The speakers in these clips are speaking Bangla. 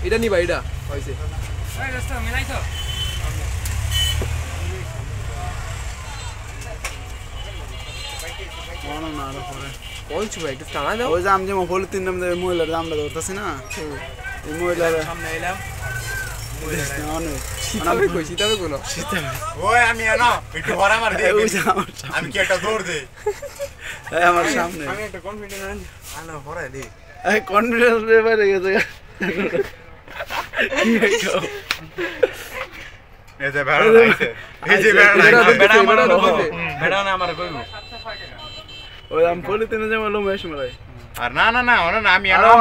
এটা নিবা এটা হইছে কোন ছবি একটু টানা দাও ওই যে আমি যে পলিথিন নাম দেবে মহিলার দামটা ধরতেছি না এই মহিলার সামনে এলাম আমি কি একটা দৌড় দেই আমার সামনে আমি একটা কনফিডেন্স আনা ভরাই দিই কনফিডেন্স বেড়ে গেছে এই যে বেড়া আইছে এই যে বেড়া না আমার কইবো ওই আমি পলিথিনে যে মালুম এসে মালাই আর না না না ওনা না আমি এনো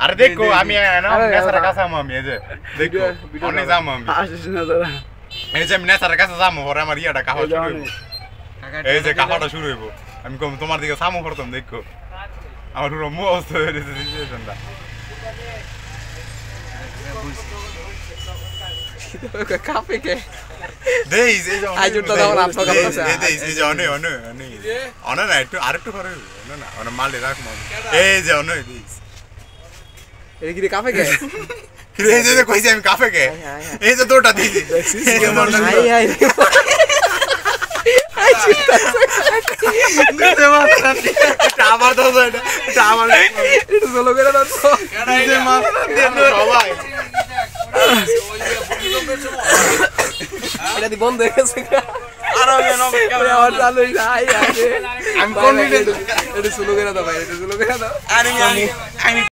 আরে দেখো আমি এনো নেসার কাছে আমি এই যে দেখো অনেক যাম আমি আসিস না তোরা এই যে আমি নেসার কাছে যাম পরে আমার ইয়াটা কাহা শুরু হইব এই যে কাহাটা শুরু হইব আমি কম তোমার দিকে সামু করতাম দেখো আমার পুরো মুখ অবস্থা হয়ে গেছে সিচুয়েশনটা কাপে কে দেই এই যে আই জুটটা দাও আপনা কাছে এই যে অনে না একটু আরেকটু করে না অনে মালে রাখ মাল এই যে অনে দেই এই কি কাপে কে এই যে কইছি আমি কাফে কে এই যে তোটা দিছি আই চিন্তা আবার দাও এটা আমার এটা চলো করে দাও তো এই যে মাল সবাই এটা দি বন্ধ হয়ে গেছে আর আমি আমার চালু হইছে আই আই আমি কনফিডেন্ট এটা চলো করে দাও ভাই এটা চলো করে দাও আমি